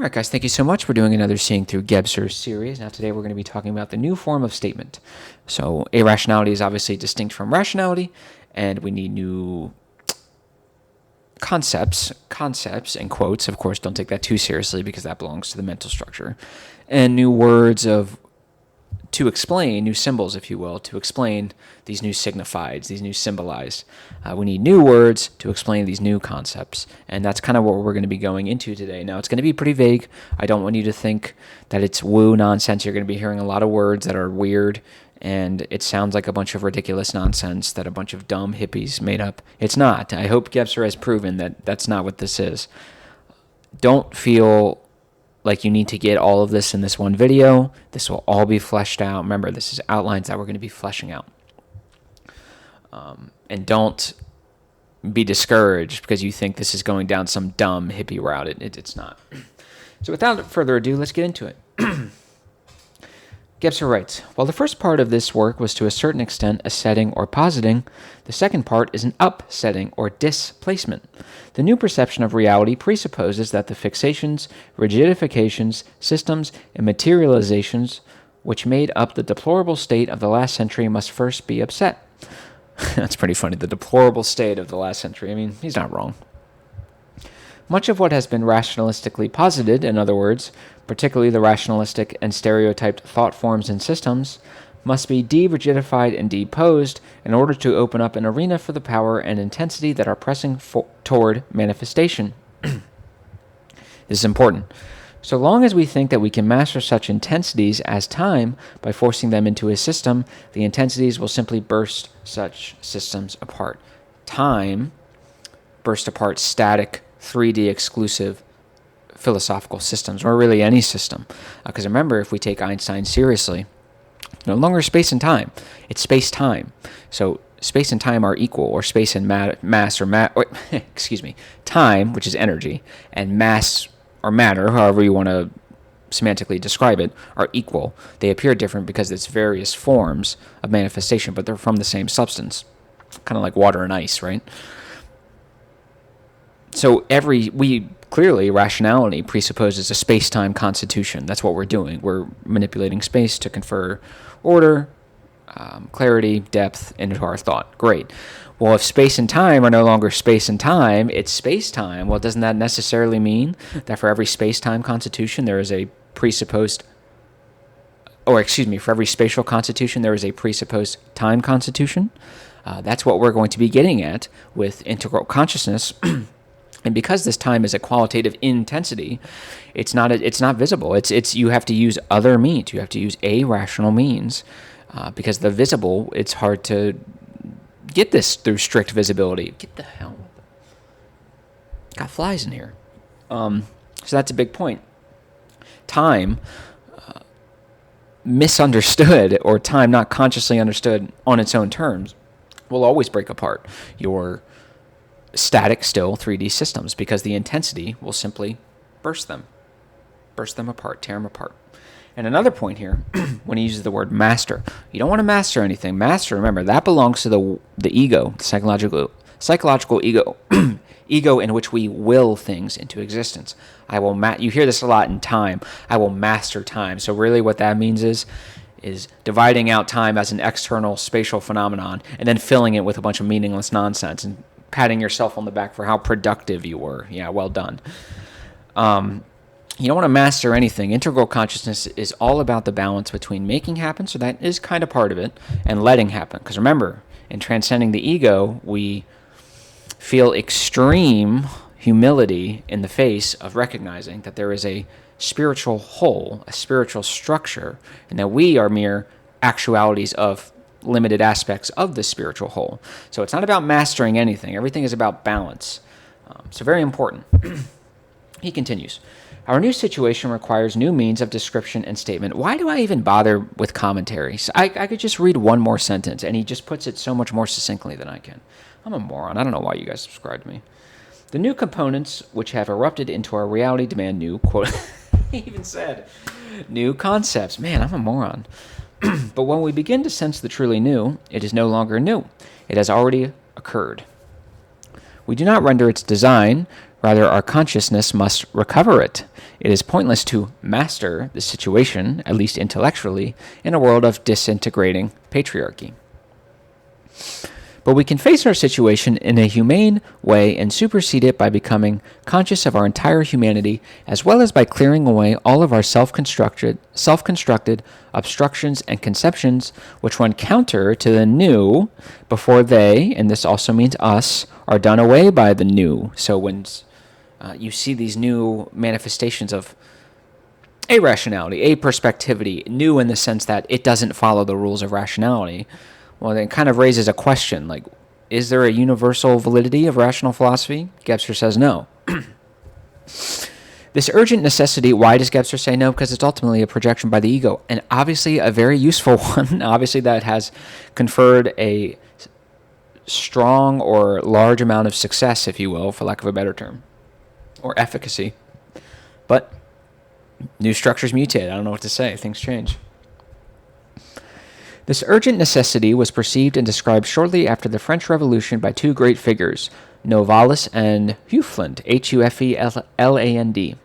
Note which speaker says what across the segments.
Speaker 1: All right, guys, thank you so much for doing another Seeing Through Gebser series. Now, today we're going to be talking about the new form of statement. So, irrationality is obviously distinct from rationality, and we need new concepts in quotes. Of course, don't take that too seriously because that belongs to the mental structure. And new words to explain, new symbols, if you will, to explain these new signifieds, these new symbolized. We need new words to explain these new concepts, and that's kind of what we're going to be going into today. Now, it's going to be pretty vague. I don't want you to think that it's woo nonsense. You're going to be hearing a lot of words that are weird, and it sounds like a bunch of ridiculous nonsense that a bunch of dumb hippies made up. It's not. I hope Gebser has proven that that's not what this is. Don't feel like you need to get all of this in this one video. This will all be fleshed out. Remember, this is outlines that we're going to be fleshing out. And don't be discouraged because you think this is going down some dumb hippie route. It's not. So without further ado, let's get into it. Gebser writes, while the first part of this work was to a certain extent a setting or positing, the second part is an upsetting or displacement. The new perception of reality presupposes that the fixations, rigidifications, systems, and materializations which made up the deplorable state of the last century must first be upset. That's pretty funny, the deplorable state of the last century. I mean, he's not wrong. Much of what has been rationalistically posited, in other words, particularly the rationalistic and stereotyped thought forms and systems, must be de-rigidified and deposed in order to open up an arena for the power and intensity that are pressing toward manifestation. This is important. So long as we think that we can master such intensities as time by forcing them into a system, the intensities will simply burst such systems apart. Time burst apart static 3D exclusive philosophical systems, or really any system. Because remember, if we take Einstein seriously, no longer space and time, it's space-time. So space and time are equal, or space and time, which is energy, and mass or matter, however you want to semantically describe it, are equal. They appear different because it's various forms of manifestation, but they're from the same substance. Kind of like water and ice, right? So clearly, rationality presupposes a space-time constitution. That's what we're doing. We're manipulating space to confer order, clarity, depth into our thought. Great. Well, if space and time are no longer space and time, it's space-time. Well, doesn't that necessarily mean that for every space-time constitution, there is a presupposed, for every spatial constitution, there is a presupposed time constitution? That's what we're going to be getting at with integral consciousness. And because this time is a qualitative intensity, it's not visible. It's you have to use other means. You have to use irrational means because the visible, it's hard to get this through strict visibility. Get the hell with it. Got flies in here. So that's a big point. Time misunderstood, or time not consciously understood on its own terms, will always break apart your static still 3D systems because the intensity will simply burst them apart, tear them apart. And another point here, when he uses the word master, you don't want to master anything. Master, remember, that belongs to the ego, the psychological ego, ego in which we will things into existence. You hear this a lot in time. I will master time. So really what that means is dividing out time as an external spatial phenomenon and then filling it with a bunch of meaningless nonsense and patting yourself on the back for how productive you were. Yeah, well done. You don't want to master anything. Integral consciousness is all about the balance between making happen, so that is kind of part of it, and letting happen. Because remember, in transcending the ego, we feel extreme humility in the face of recognizing that there is a spiritual whole, a spiritual structure, and that we are mere actualities of limited aspects of the spiritual whole. So it's not about mastering anything. Everything is about balance. So very important. He continues, our new situation requires new means of description and statement. Why do I even bother with commentaries? I could just read one more sentence, and he just puts it so much more succinctly than I can. I'm a moron. I don't know why you guys subscribe to me. The new components which have erupted into our reality demand new, quote, he even said, new concepts. Man, I'm a moron. But when we begin to sense the truly new, it is no longer new. It has already occurred. We do not render its design, rather our consciousness must recover it. It is pointless to master the situation, at least intellectually, in a world of disintegrating patriarchy. But we can face our situation in a humane way and supersede it by becoming conscious of our entire humanity, as well as by clearing away all of our self-constructed obstructions and conceptions which run counter to the new before they, and this also means us, are done away by the new. So when you see these new manifestations of irrationality, aperspectivity, new in the sense that it doesn't follow the rules of rationality, well, then it kind of raises a question, like, is there a universal validity of rational philosophy? Gebser says no. This urgent necessity, why does Gebser say no? Because it's ultimately a projection by the ego, and obviously a very useful one, obviously that has conferred a strong or large amount of success, if you will, for lack of a better term, or efficacy. But new structures mutate. I don't know what to say. Things change. This urgent necessity was perceived and described shortly after the French Revolution by two great figures, Novalis and Hufeland, Hufeland.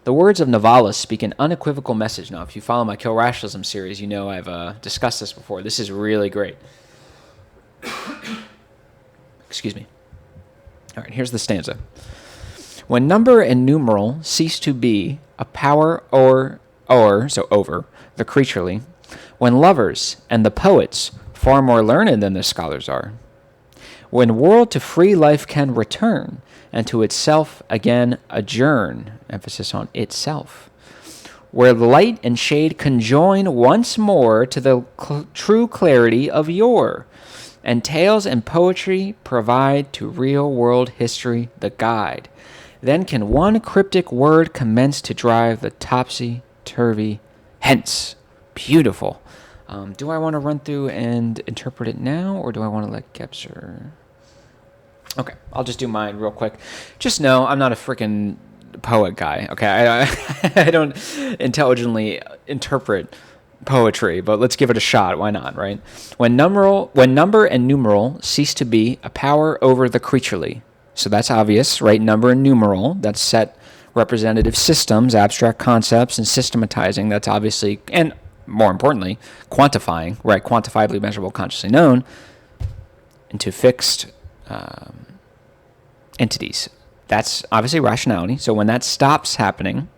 Speaker 1: The words of Novalis speak an unequivocal message. Now, if you follow my Kill Rationalism series, you know I've discussed this before. This is really great. Excuse me. All right, here's the stanza. When number and numeral cease to be a power over the creaturely, when lovers and the poets, far more learned than the scholars are, when world to free life can return, and to itself again adjourn, emphasis on itself, where light and shade conjoin once more to the true clarity of yore, and tales and poetry provide to real-world history the guide, then can one cryptic word commence to drive the topsy-turvy hence. Beautiful. Do I want to run through and interpret it now, or do I want to let Gebser? Okay, I'll just do mine real quick. Just know I'm not a freaking poet guy, okay? I don't intelligently interpret poetry, but let's give it a shot. Why not, right? When number and numeral cease to be a power over the creaturely, so that's obvious, right? Number and numeral, that's set representative systems, abstract concepts, and systematizing, that's obviously, and more importantly, quantifying, right? Quantifiably measurable, consciously known, into fixed entities. That's obviously rationality. So when that stops happening,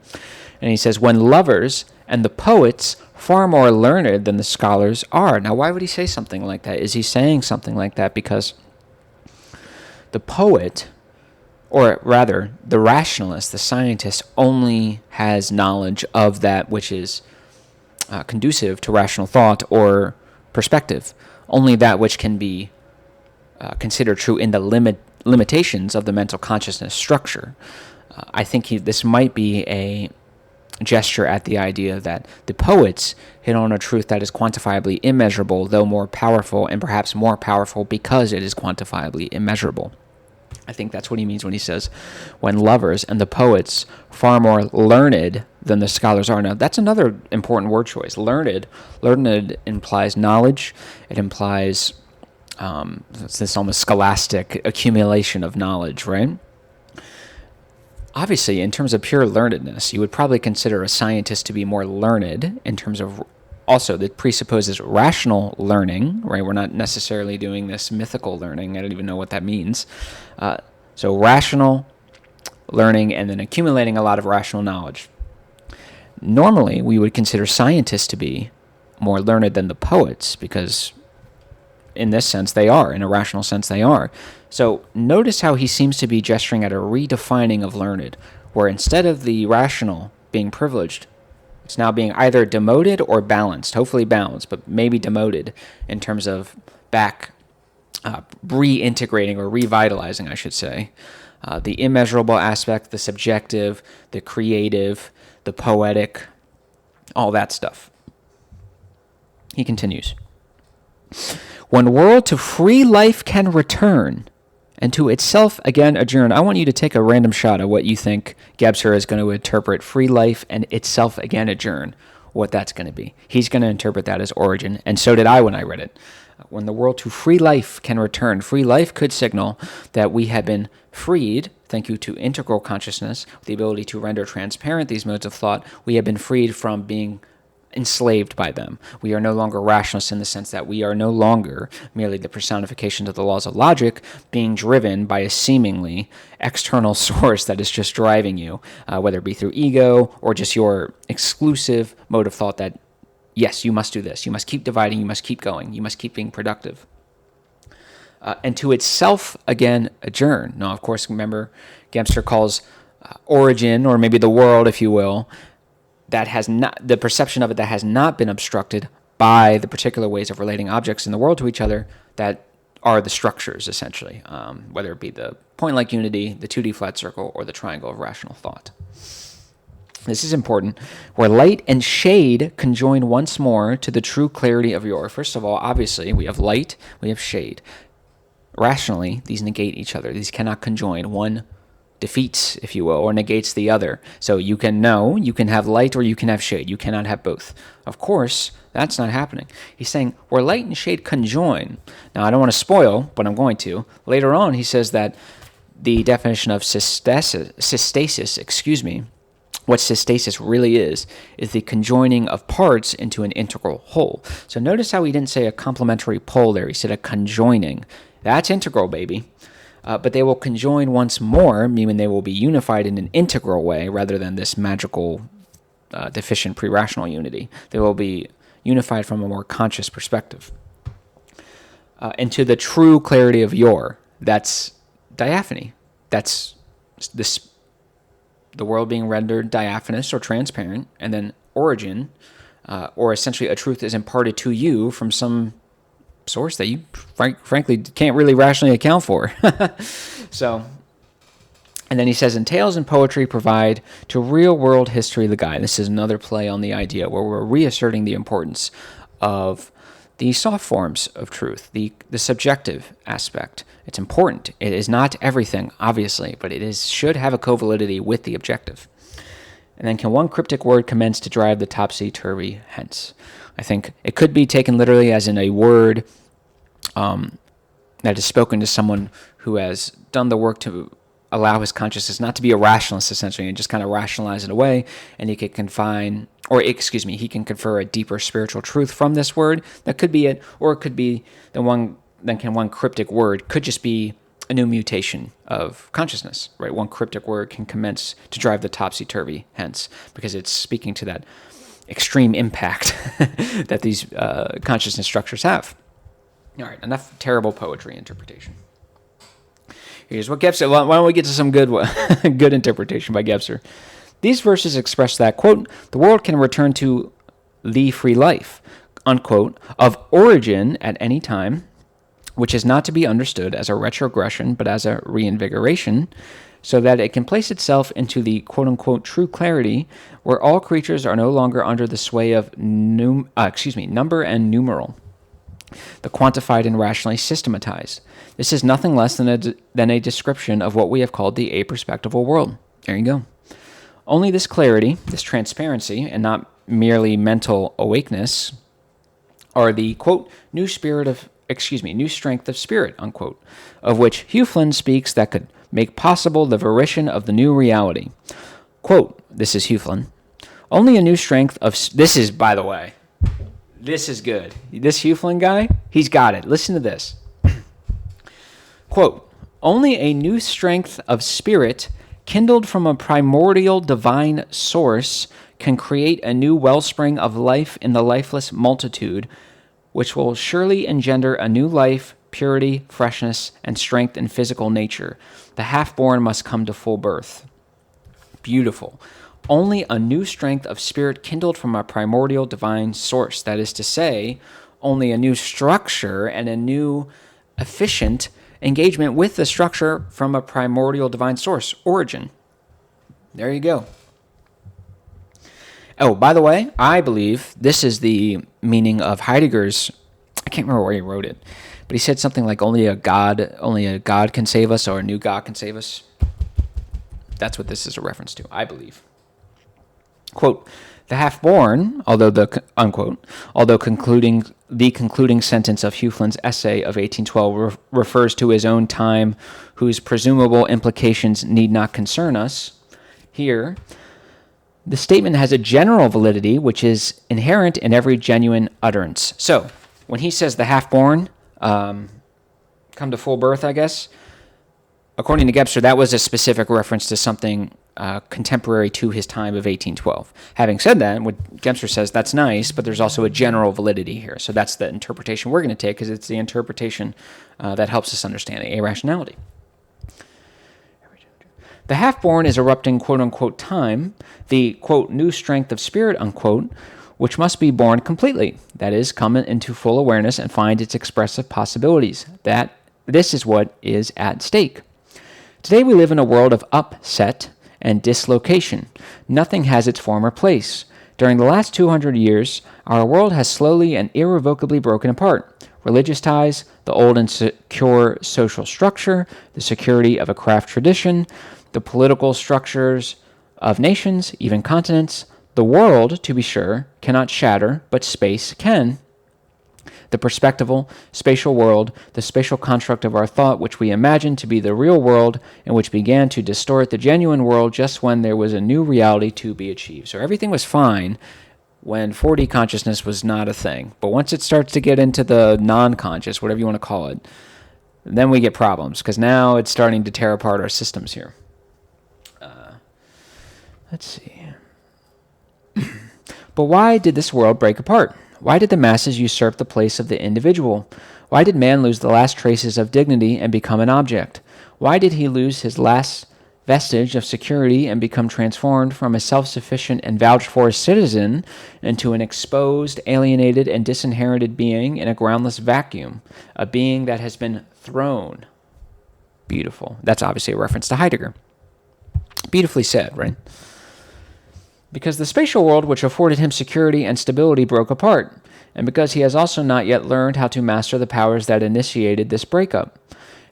Speaker 1: and he says, when lovers and the poets far more learned than the scholars are. Now, why would he say something like that? Is he saying something like that because the poet, or rather, the rationalist, the scientist, only has knowledge of that which is conducive to rational thought or perspective, only that which can be considered true in the limitations of the mental consciousness structure. I think this might be a gesture at the idea that the poets hit on a truth that is quantifiably immeasurable, though more powerful, and perhaps more powerful because it is quantifiably immeasurable. I think that's what he means when he says, when lovers and the poets far more learned than the scholars are. Now, that's another important word choice. Learned. Learned implies knowledge. It implies this almost scholastic accumulation of knowledge, right? Obviously, in terms of pure learnedness, you would probably consider a scientist to be more learned in terms of also that presupposes rational learning, right? We're not necessarily doing this mythical learning. I don't even know what that means. So rational learning and then accumulating a lot of rational knowledge. Normally, we would consider scientists to be more learned than the poets because in this sense they are, in a rational sense they are. So notice how he seems to be gesturing at a redefining of learned, where instead of the rational being privileged, it's now being either demoted or balanced, hopefully balanced, but maybe demoted in terms of back reintegrating or revitalizing, I should say, the immeasurable aspect, the subjective, the creative, the poetic, all that stuff. He continues. When world to free life can return, and to itself again adjourn. I want you to take a random shot at what you think Gebser is going to interpret free life and itself again adjourn, what that's going to be. He's going to interpret that as origin, and so did I when I read it. when the world to free life can return. Free life could signal that we have been freed, thank you to integral consciousness, the ability to render transparent these modes of thought. We have been freed from being enslaved by them. We are no longer rationalists in the sense that we are no longer merely the personification of the laws of logic being driven by a seemingly external source that is just driving you, whether it be through ego or just your exclusive mode of thought that, yes, you must do this, you must keep dividing, you must keep going, you must keep being productive. And to itself, again, adjourn. Now, of course, remember, Gebser calls origin, or maybe the world, if you will, that has not, the perception of it that has not been obstructed by the particular ways of relating objects in the world to each other that are the structures, essentially, whether it be the point-like unity, the 2D flat circle, or the triangle of rational thought. This is important, where light and shade conjoin once more to the true clarity of your. First of all, obviously, we have light, we have shade. Rationally, these negate each other. These cannot conjoin. One defeats, if you will, or negates the other. So you can have light or you can have shade. You cannot have both. Of course, that's not happening. He's saying where light and shade conjoin. Now, I don't want to spoil, but I'm going to. Later on, he says that the definition of systasis, what systasis really is the conjoining of parts into an integral whole. So notice how he didn't say a complementary pole there. He said a conjoining. That's integral, baby. But they will conjoin once more, meaning they will be unified in an integral way rather than this magical, deficient pre-rational unity. They will be unified from a more conscious perspective. Into the true clarity of your. That's diaphany. That's this, the world being rendered diaphanous or transparent, and then origin, or essentially a truth is imparted to you from some source that you frankly can't really rationally account for. So, and then he says, and tales and poetry provide to real-world history the guide. This is another play on the idea where we're reasserting the importance of the soft forms of truth, the subjective aspect. It's important. It is not everything, obviously, but it should have a covalidity with the objective. And then can one cryptic word commence to drive the topsy-turvy hence? I think it could be taken literally as in a word that is spoken to someone who has done the work to allow his consciousness not to be a rationalist, essentially, and just kind of rationalize it away, and he can he can confer a deeper spiritual truth from this word. That could be it, or it could be one cryptic word could just be a new mutation of consciousness, right? One cryptic word can commence to drive the topsy-turvy hence, because it's speaking to that extreme impact that these consciousness structures have. All right, enough terrible poetry interpretation. Here's what Gebser. Why don't we get to some good interpretation by Gebser? These verses express that, quote, the world can return to the free life, unquote, of origin at any time, which is not to be understood as a retrogression, but as a reinvigoration, so that it can place itself into the quote-unquote true clarity where all creatures are no longer under the sway of number and numeral, the quantified and rationally systematized. This is nothing less than a description of what we have called the aperspectival world. There you go. Only this clarity, this transparency, and not merely mental awakeness, are the, quote, new strength of spirit, unquote, of which Hufelin speaks that could make possible the volition of the new reality. Quote, this is Hufelin, only a new strength of... This is, by the way, this is good. This Hufelin guy, he's got it. Listen to this. Quote, only a new strength of spirit kindled from a primordial divine source can create a new wellspring of life in the lifeless multitude, which will surely engender a new life, purity, freshness, and strength in physical nature. The half-born must come to full birth. Beautiful. Only a new strength of spirit kindled from a primordial divine source. That is to say, only a new structure and a new efficient engagement with the structure from a primordial divine source, origin. There you go. Oh, by the way, I believe this is the meaning of Heidegger's, I can't remember where he wrote it, but he said something like only a God can save us, or a new God can save us. That's what this is a reference to, I believe. Quote, the half-born, although concluding the concluding sentence of Hufeland's essay of 1812 refers to his own time, whose presumable implications need not concern us, here, the statement has a general validity which is inherent in every genuine utterance. So, when he says the half-born come to full birth, I guess, according to Gebser, that was a specific reference to something contemporary to his time of 1812. Having said that, what Gebser says, that's nice, but there's also a general validity here. So that's the interpretation we're going to take, because it's the interpretation that helps us understand irrationality. The half-born is erupting quote-unquote time, the quote new strength of spirit unquote, which must be born completely, that is, come into full awareness and find its expressive possibilities. This is what is at stake. Today we live in a world of upset and dislocation. Nothing has its former place. During the last 200 years, our world has slowly and irrevocably broken apart. Religious ties, the old and secure social structure, the security of a craft tradition, the political structures of nations, even continents. The world, to be sure, cannot shatter, but space can. The perspectival, spatial world, the spatial construct of our thought, which we imagine to be the real world, and which began to distort the genuine world just when there was a new reality to be achieved. So everything was fine when 4D consciousness was not a thing. But once it starts to get into the non-conscious, whatever you want to call it, then we get problems, because now it's starting to tear apart our systems here. Let's see. But why did this world break apart? Why did the masses usurp the place of the individual? Why did man lose the last traces of dignity and become an object? Why did he lose his last vestige of security and become transformed from a self-sufficient and vouched-for citizen into an exposed, alienated, and disinherited being in a groundless vacuum, a being that has been thrown? Beautiful. That's obviously a reference to Heidegger. Beautifully said, right? Because the spatial world which afforded him security and stability broke apart, and because he has also not yet learned how to master the powers that initiated this breakup,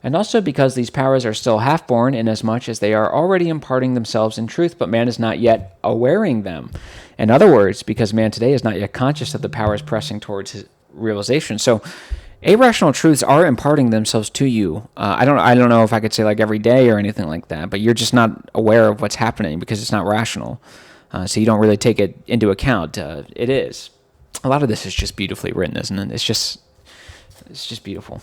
Speaker 1: and also because these powers are still half-born inasmuch as they are already imparting themselves in truth, but man is not yet awaring them. In other words, because man today is not yet conscious of the powers pressing towards his realization. So, irrational truths are imparting themselves to you. I don't know if I could say like every day or anything like that, but you're just not aware of what's happening because it's not rational. So you don't really take it into account. It is. A lot of this is just beautifully written, isn't it? It's just beautiful.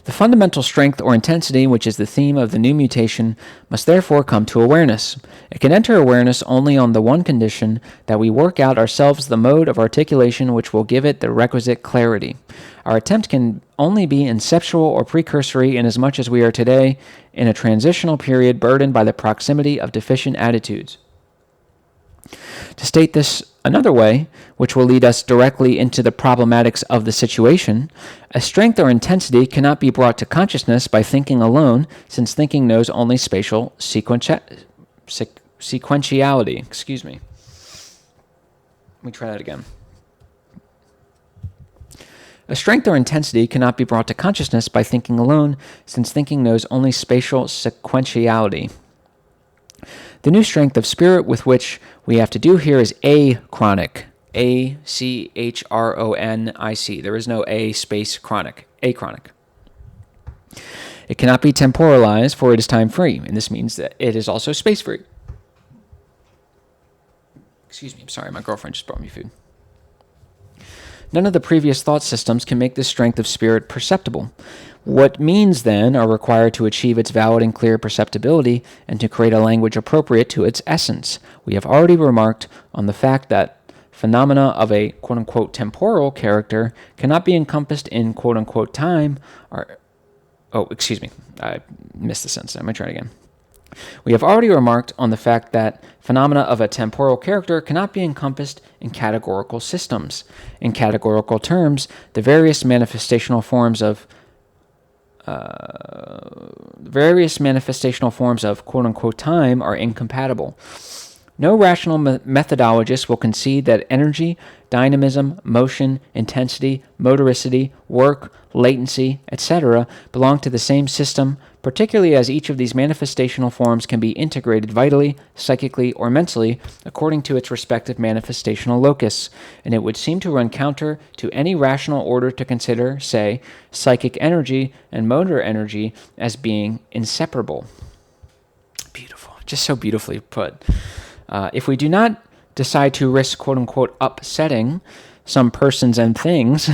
Speaker 1: The fundamental strength or intensity, which is the theme of the new mutation, must therefore come to awareness. It can enter awareness only on the one condition, that we work out ourselves the mode of articulation which will give it the requisite clarity. Our attempt can only be inceptual or precursory inasmuch as we are today in a transitional period burdened by the proximity of deficient attitudes. To state this another way, which will lead us directly into the problematics of the situation, a strength or intensity cannot be brought to consciousness by thinking alone, since thinking knows only spatial sequentiality. Excuse me. Let me try that again. A strength or intensity cannot be brought to consciousness by thinking alone, since thinking knows only spatial sequentiality. The new strength of spirit with which we have to do here is achronic. A-C-H-R-O-N-I-C. There is no A space chronic. Achronic. It cannot be temporalized, for it is time-free, and this means that it is also space-free. Excuse me, I'm sorry, my girlfriend just brought me food. None of the previous thought systems can make this strength of spirit perceptible. What means, then, are required to achieve its valid and clear perceptibility and to create a language appropriate to its essence. We have already remarked on the fact that phenomena of a quote-unquote temporal character cannot be encompassed in quote-unquote time or... Oh, excuse me. I missed the sentence. Let me try it again. We have already remarked on the fact that phenomena of a temporal character cannot be encompassed in categorical systems. In categorical terms, the various manifestational forms of quote-unquote time are incompatible. No rational methodologist will concede that energy, dynamism, motion, intensity, motoricity, work, latency, etc. belong to the same system, particularly as each of these manifestational forms can be integrated vitally, psychically, or mentally according to its respective manifestational locus, and it would seem to run counter to any rational order to consider, say, psychic energy and motor energy as being inseparable. Beautiful. Just so beautifully put. If we do not decide to risk, quote-unquote, upsetting some persons and things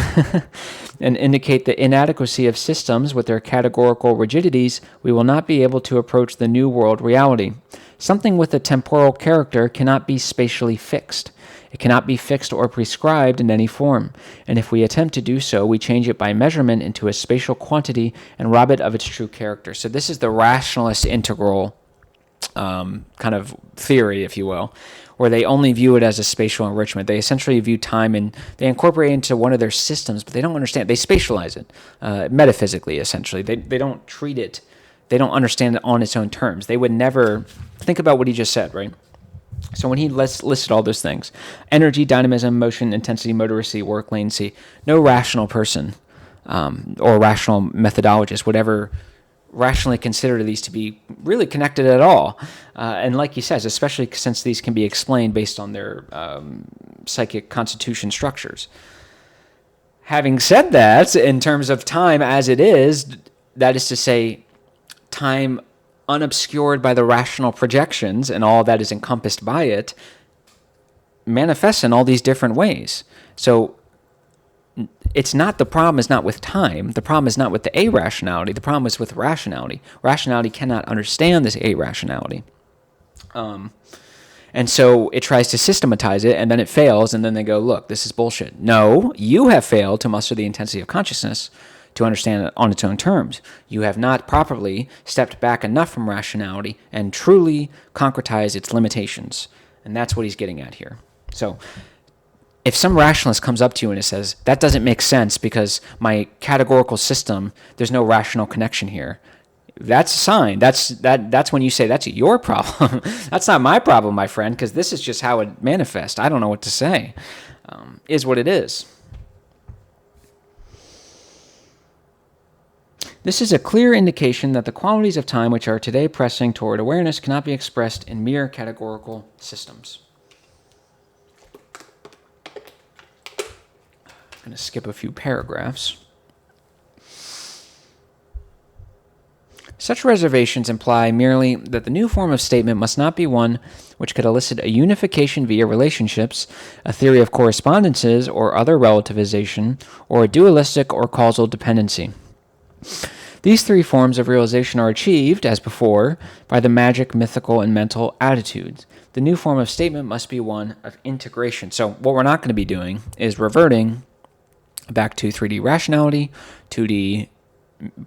Speaker 1: and indicate the inadequacy of systems with their categorical rigidities, we will not be able to approach the new world reality. Something with a temporal character cannot be spatially fixed. It cannot be fixed or prescribed in any form, and if we attempt to do so, we change it by measurement into a spatial quantity and rob it of its true character. So this is the rationalist integral kind of theory, if you will, where they only view it as a spatial enrichment. They essentially view time and they incorporate it into one of their systems, but they don't understand. They spatialize it metaphysically, essentially. They don't treat it, they don't understand it on its own terms. They would never think about what he just said, right? So when he listed all those things, energy, dynamism, motion, intensity, motoricity, work, latency, no rational person or rational methodologist would ever rationally consider these to be really connected at all. And like he says, especially since these can be explained based on their psychic constitution structures. Having said that, in terms of time as it is, that is to say, time unobscured by the rational projections and all that is encompassed by it, manifests in all these different ways. So it's not, the problem is not with time. The problem is not with the irrationality. The problem is with rationality. Rationality cannot understand this irrationality. And so it tries to systematize it, and then it fails, and then they go, look, this is bullshit. No, you have failed to muster the intensity of consciousness to understand it on its own terms. You have not properly stepped back enough from rationality and truly concretized its limitations. And that's what he's getting at here. So if some rationalist comes up to you and it says, that doesn't make sense because my categorical system, there's no rational connection here, that's a sign. That's when you say that's your problem. That's not my problem, my friend, because this is just how it manifests. I don't know what to say. Is what it is. This is a clear indication that the qualities of time which are today pressing toward awareness cannot be expressed in mere categorical systems. I'm going to skip a few paragraphs. Such reservations imply merely that the new form of statement must not be one which could elicit a unification via relationships, a theory of correspondences or other relativization, or a dualistic or causal dependency. These three forms of realization are achieved, as before, by the magic, mythical, and mental attitudes. The new form of statement must be one of integration. So what we're not going to be doing is reverting back to 3D rationality, 2D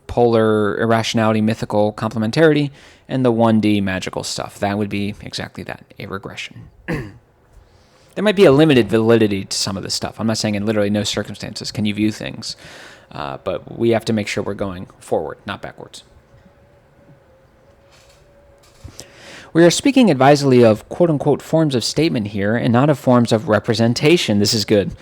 Speaker 1: polar irrationality, mythical complementarity, and the 1D magical stuff. That would be exactly that, a regression. There might be a limited validity to some of this stuff. I'm not saying in literally no circumstances can you view things, but we have to make sure we're going forward, not backwards. We are speaking advisedly of quote-unquote forms of statement here and not of forms of representation. This is good.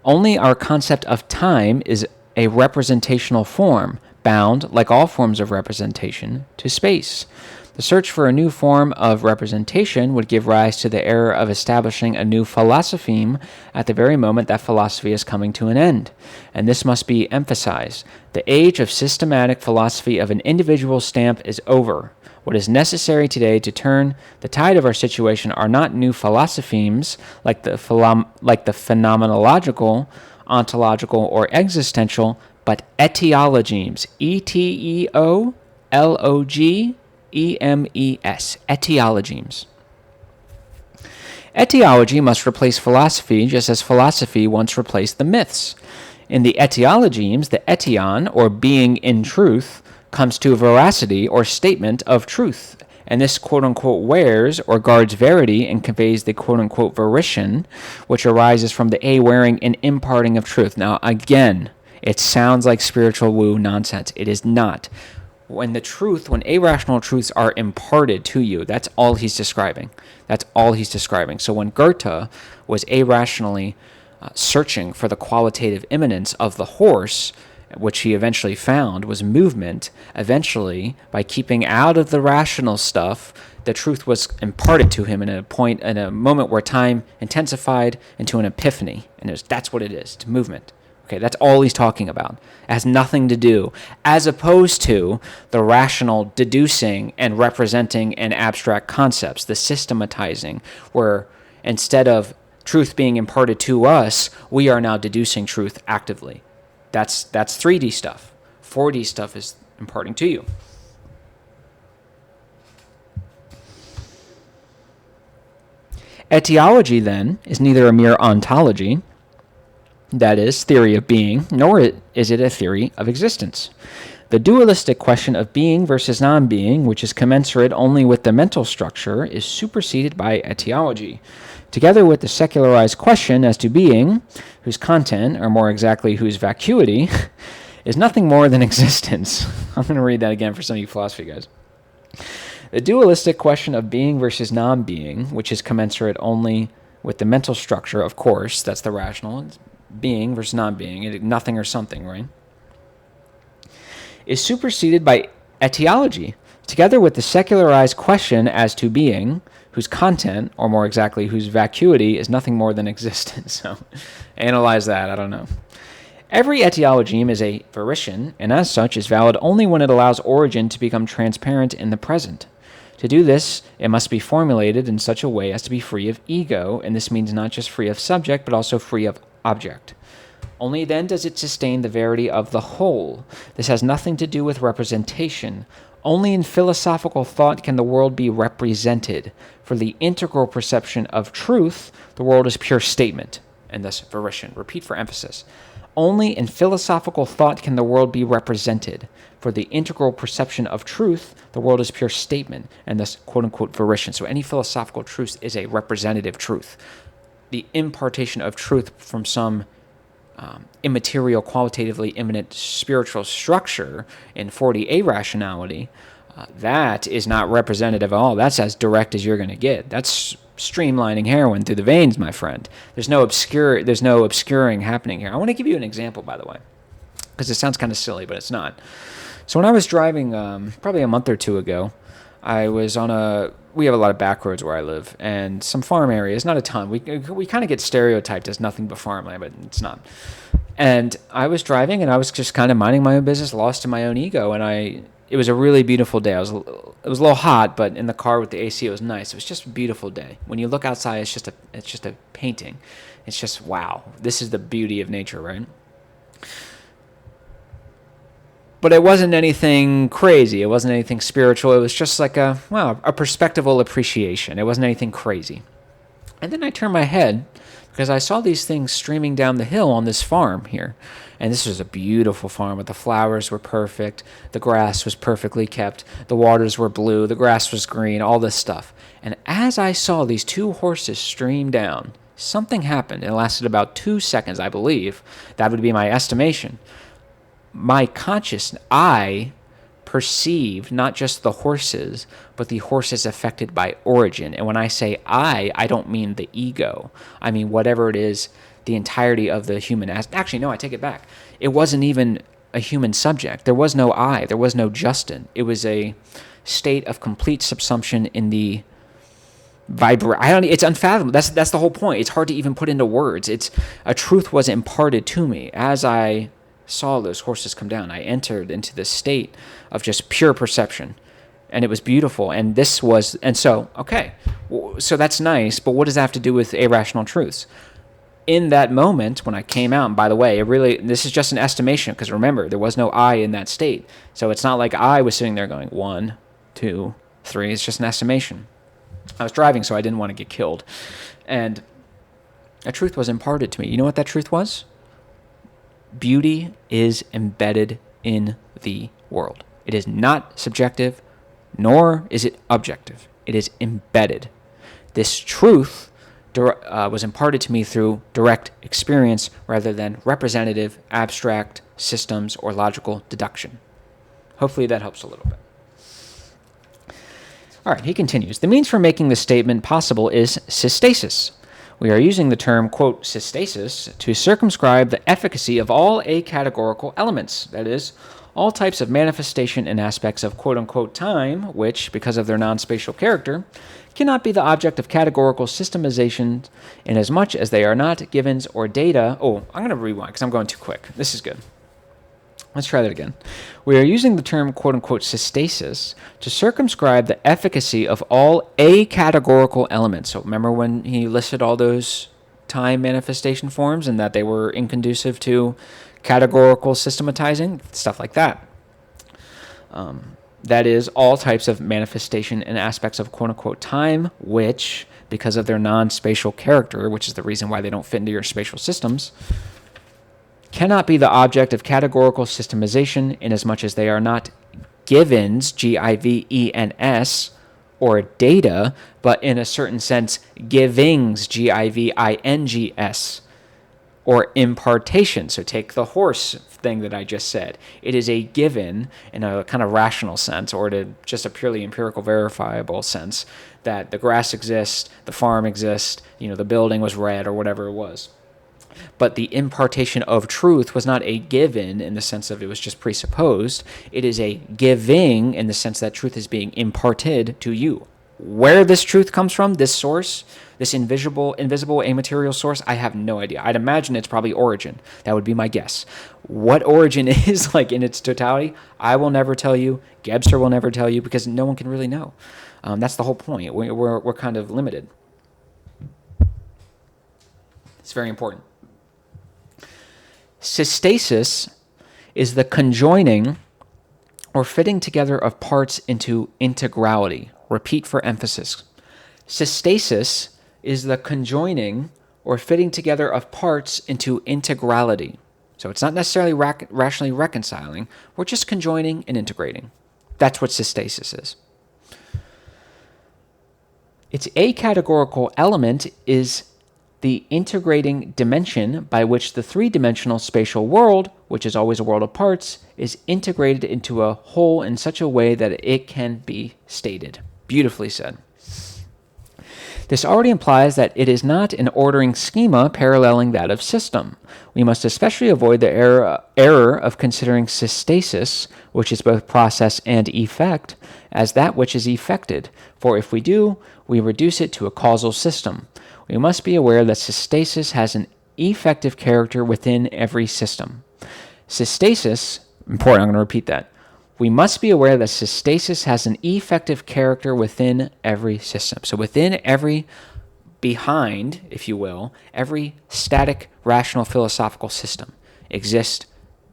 Speaker 1: Only our concept of time is a representational form, bound, like all forms of representation, to space. The search for a new form of representation would give rise to the error of establishing a new philosopheme at the very moment that philosophy is coming to an end. And this must be emphasized. The age of systematic philosophy of an individual stamp is over. What is necessary today to turn the tide of our situation are not new philosophemes like the phenomenological, ontological, or existential, but etiologemes. ETEOLOGEMES. Etiologemes. Etiology must replace philosophy just as philosophy once replaced the myths. In the etiologemes, the etion, or being in truth, comes to veracity or statement of truth. And this quote-unquote wears or guards verity and conveys the quote-unquote verition, which arises from the wearing and imparting of truth. Now, again, it sounds like spiritual woo nonsense. It is not. when irrational truths are imparted to you, that's all he's describing. That's all he's describing. So when Goethe was irrationally searching for the qualitative immanence of the horse, which he eventually found was movement, eventually, by keeping out of the rational stuff, the truth was imparted to him in a moment where time intensified into an epiphany. And that's what it is. It's movement. Okay, that's all he's talking about. It has nothing to do, as opposed to the rational deducing and representing and abstract concepts, the systematizing, where instead of truth being imparted to us, we are now deducing truth actively. That's 3D stuff. 4D stuff is imparting to you. Etiology, then, is neither a mere ontology, that is, theory of being, nor is it a theory of existence. The dualistic question of being versus non-being, which is commensurate only with the mental structure, is superseded by etiology, together with the secularized question as to being, whose content, or more exactly whose vacuity, is nothing more than existence. I'm going to read that again for some of you philosophy guys. The dualistic question of being versus non-being, which is commensurate only with the mental structure, of course, that's the rational, being versus non-being, nothing or something, right, is superseded by etiology, together with the secularized question as to being, whose content, or more exactly, whose vacuity, is nothing more than existence. So, analyze that, I don't know. Every etiology is a volition, and as such is valid only when it allows origin to become transparent in the present. To do this, it must be formulated in such a way as to be free of ego, and this means not just free of subject, but also free of object. Only then does it sustain the verity of the whole. This has nothing to do with representation. Only in philosophical thought can the world be represented. For the integral perception of truth, the world is pure statement, and thus volition. Repeat for emphasis. Only in philosophical thought can the world be represented. For the integral perception of truth, the world is pure statement, and thus quote-unquote volition. So any philosophical truth is a representative truth. The impartation of truth from some immaterial, qualitatively immanent spiritual structure in 40A rationality, that is not representative at all. That's as direct as you're going to get. That's streamlining heroin through the veins, my friend. There's no obscuring happening here. I want to give you an example, by the way, because it sounds kind of silly, but it's not. So when I was driving probably a month or two ago, I was we have a lot of back roads where I live, and some farm areas, not a ton. We kind of get stereotyped as nothing but farmland, but it's not. And I was driving, and I was just kind of minding my own business, lost in my own ego, and it was a really beautiful day. It was a little hot, but in the car with the AC, it was nice. It was just a beautiful day. When you look outside, it's just a painting. It's just, wow, this is the beauty of nature, right? But it wasn't anything crazy. It wasn't anything spiritual. It was just like a perspectival appreciation. It wasn't anything crazy. And then I turned my head because I saw these things streaming down the hill on this farm here. And this was a beautiful farm, but the flowers were perfect. The grass was perfectly kept. The waters were blue. The grass was green, all this stuff. And as I saw these two horses stream down, something happened. It lasted about 2 seconds, I believe. That would be my estimation. My I perceived not just the horses, but the horses affected by origin. And when I say I don't mean the ego. I mean whatever it is, the entirety of the human. Actually, no, I take it back. It wasn't even a human subject. There was no I. There was no Justin. It was a state of complete subsumption in the it's unfathomable. That's the whole point. It's hard to even put into words. A truth was imparted to me as I saw those horses come down. I entered into this state of just pure perception, and it was beautiful. And so that's nice, but what does that have to do with irrational truths? In that moment when I came out, and by the way, this is just an estimation, because remember, there was no I in that state. So it's not like I was sitting there going 1, 2, 3. It's just an estimation. I was driving, so I didn't want to get killed. And a truth was imparted to me. You know what that truth was? Beauty is embedded in the world. It is not subjective, nor is it objective. It is embedded. This truth was imparted to me through direct experience rather than representative, abstract systems or logical deduction. Hopefully that helps a little bit. All right, he continues. The means for making this statement possible is systasis. We are using the term, quote, systasis to circumscribe the efficacy of all acategorical elements, that is, all types of manifestation and aspects of quote unquote time, which, because of their non spatial character, cannot be the object of categorical systemization inasmuch as they are not givens or data. Oh, I'm going to rewind because I'm going too quick. This is good. Let's try that again. We are using the term quote unquote systasis to circumscribe the efficacy of all acategorical elements. So remember when he listed all those time manifestation forms and that they were inconducive to categorical systematizing? Stuff like that. That is, all types of manifestation and aspects of quote unquote time, which, because of their non spatial character, which is the reason why they don't fit into your spatial systems, cannot be the object of categorical systemization inasmuch as they are not givens, Givens, or data, but in a certain sense, givings, Givings, or impartation. So take the horse thing that I just said. It is a given in a kind of rational sense, or to just a purely empirical verifiable sense, that the grass exists, the farm exists, the building was red, or whatever it was. But the impartation of truth was not a given in the sense of it was just presupposed. It is a giving in the sense that truth is being imparted to you. Where this truth comes from, this source, this invisible, amaterial source, I have no idea. I'd imagine it's probably origin. That would be my guess. What origin is like in its totality, I will never tell you. Gebser will never tell you because no one can really know. That's the whole point. We're kind of limited. It's very important. Systasis is the conjoining or fitting together of parts into integrality. Repeat for emphasis. Systasis is the conjoining or fitting together of parts into integrality. So it's not necessarily rationally reconciling. We're just conjoining and integrating. That's what systasis is. Its acategorical element is the integrating dimension by which the three-dimensional spatial world, which is always a world of parts, is integrated into a whole in such a way that it can be stated. Beautifully said. This already implies that it is not an ordering schema paralleling that of system. We must especially avoid the error of considering systasis, which is both process and effect, as that which is effected, for if we do, we reduce it to a causal system. We must be aware that systasis has an effective character within every system. Systasis, important, I'm going to repeat that. We must be aware that systasis has an effective character within every system. So within behind, if you will, every static, rational, philosophical system exists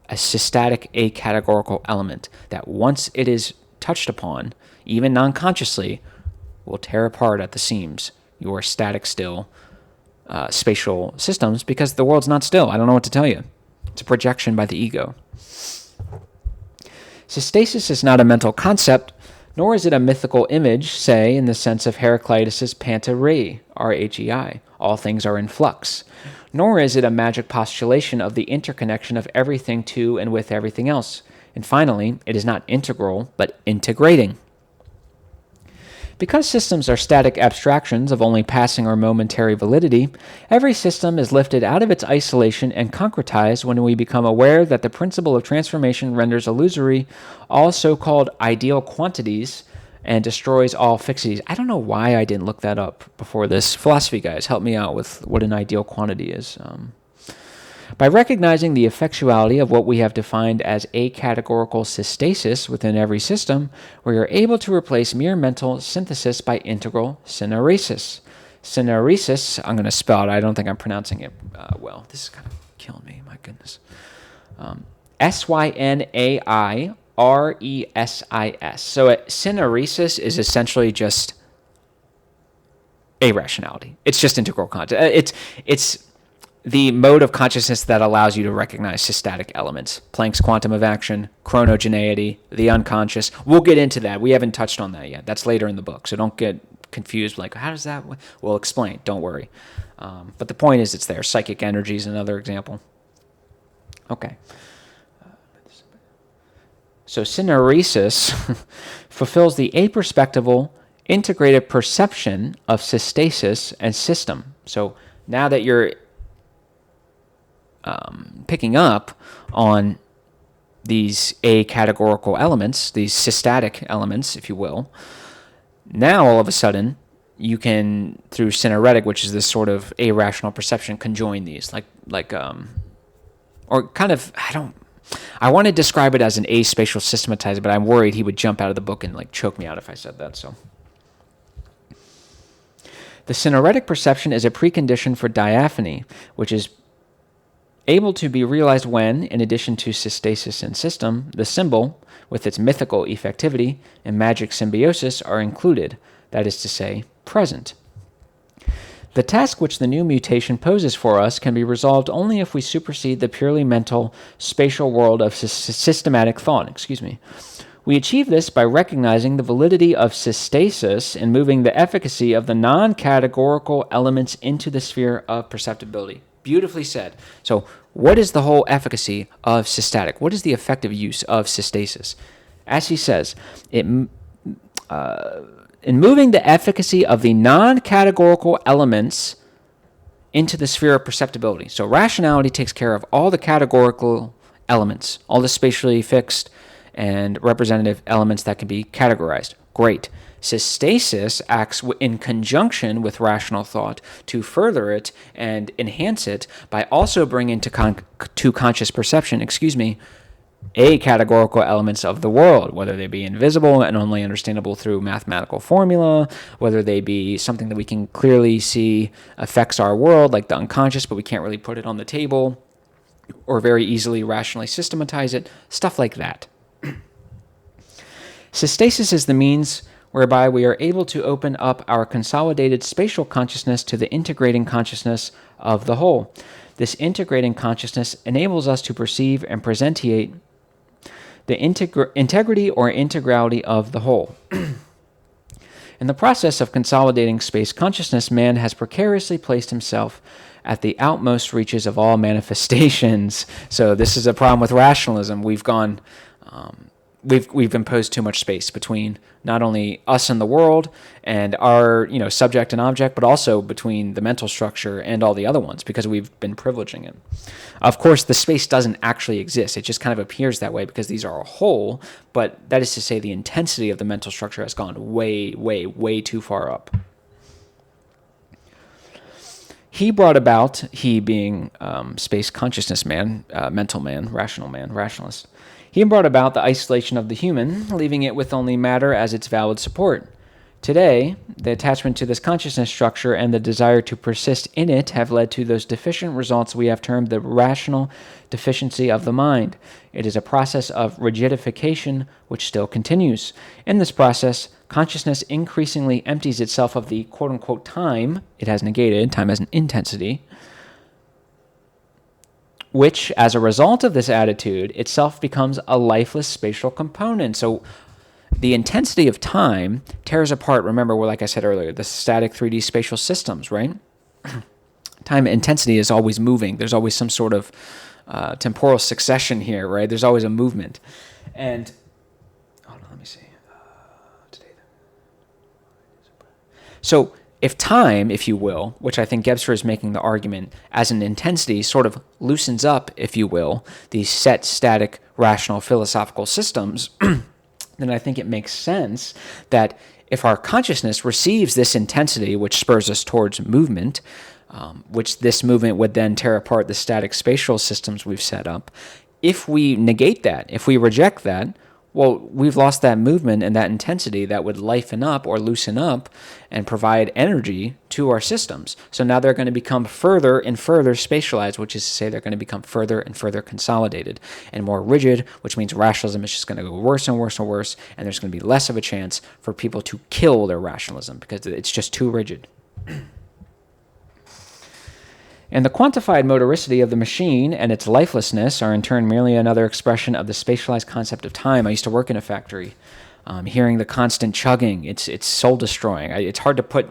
Speaker 1: a systatic acategorical element that once it is touched upon, even non-consciously, will tear apart at the seams your static still spatial systems because the world's not still. I don't know what to tell you. It's a projection by the ego. Systasis is not a mental concept, nor is it a mythical image, say, in the sense of Heraclitus's pantarei, R-H-E-I, all things are in flux. Nor is it a magic postulation of the interconnection of everything to and with everything else. And finally, it is not integral, but integrating. Because systems are static abstractions of only passing or momentary validity, every system is lifted out of its isolation and concretized when we become aware that the principle of transformation renders illusory all so-called ideal quantities and destroys all fixities. I don't know why I didn't look that up before this. Philosophy guys, help me out with what an ideal quantity is. By recognizing the effectuality of what we have defined as acategorical systasis within every system, we are able to replace mere mental synthesis by integral synaresis. Synaresis, I'm going to spell it. I don't think I'm pronouncing it well. This is kind of killing me. My goodness. Synairisis. So synaresis is essentially just irrationality. It's just integral content. It's the mode of consciousness that allows you to recognize systatic elements. Planck's quantum of action, chronogeneity, the unconscious. We'll get into that. We haven't touched on that yet. That's later in the book. So don't get confused. Like, how does that... We'll explain. Don't worry. But the point is it's there. Psychic energy is another example. Okay. So syneresis fulfills the aperspectival integrated perception of systasis and system. So now that you're picking up on these acategorical elements, these systatic elements, if you will, now all of a sudden you can, through syneretic, which is this sort of irrational perception, conjoin these, or kind of, I want to describe it as an aspatial systematizer, but I'm worried he would jump out of the book and like choke me out if I said that. So the syneretic perception is a precondition for diaphany, which is able to be realized when, in addition to systasis and system, the symbol, with its mythical effectivity and magic symbiosis, are included, that is to say, present. The task which the new mutation poses for us can be resolved only if we supersede the purely mental, spatial world of systematic thought. We achieve this by recognizing the validity of systasis and moving the efficacy of the non-categorical elements into the sphere of perceptibility. Beautifully said. So what is the whole efficacy of systatic? What is the effective use of systasis? As he says, in moving the efficacy of the non-categorical elements into the sphere of perceptibility. So rationality takes care of all the categorical elements, all the spatially fixed and representative elements that can be categorized. Great. Systasis acts in conjunction with rational thought to further it and enhance it by also bringing to conscious perception, acategorical elements of the world, whether they be invisible and only understandable through mathematical formula, whether they be something that we can clearly see affects our world, like the unconscious, but we can't really put it on the table, or very easily rationally systematize it, stuff like that. Systasis is the means whereby we are able to open up our consolidated spatial consciousness to the integrating consciousness of the whole. This integrating consciousness enables us to perceive and presentiate the integrity or integrality of the whole. In the process of consolidating space consciousness, man has precariously placed himself at the outmost reaches of all manifestations. So this is a problem with rationalism. We've imposed too much space between not only us and the world and our subject and object, but also between the mental structure and all the other ones, because we've been privileging it. Of course, the space doesn't actually exist. It just kind of appears that way because these are a whole, but that is to say the intensity of the mental structure has gone way, way, way too far up. He brought about, he being space consciousness man, mental man, rationalist, he brought about the isolation of the human, leaving it with only matter as its valid support. Today, the attachment to this consciousness structure and the desire to persist in it have led to those deficient results we have termed the rational deficiency of the mind. It is a process of rigidification which still continues. In this process, consciousness increasingly empties itself of the quote-unquote time it has negated, time as an intensity, which, as a result of this attitude, itself becomes a lifeless spatial component. So the intensity of time tears apart, remember, like I said earlier, the static 3D spatial systems, right? Time intensity is always moving. There's always some sort of temporal succession here, right? There's always a movement. And, hold on, let me see. So if time, if you will, which I think Gebser is making the argument, as an intensity sort of loosens up, if you will, these set, static, rational, philosophical systems, then I think it makes sense that if our consciousness receives this intensity, which spurs us towards movement, which this movement would then tear apart the static spatial systems we've set up, if we negate that, if we reject that, well, we've lost that movement and that intensity that would lifen up or loosen up and provide energy to our systems. So now they're going to become further and further spatialized, which is to say they're going to become further and further consolidated and more rigid, which means rationalism is just going to go worse and worse and worse, and there's going to be less of a chance for people to kill their rationalism because it's just too rigid. And the quantified motoricity of the machine and its lifelessness are in turn merely another expression of the spatialized concept of time. I used to work in a factory. Hearing the constant chugging, it's soul-destroying. It's hard to put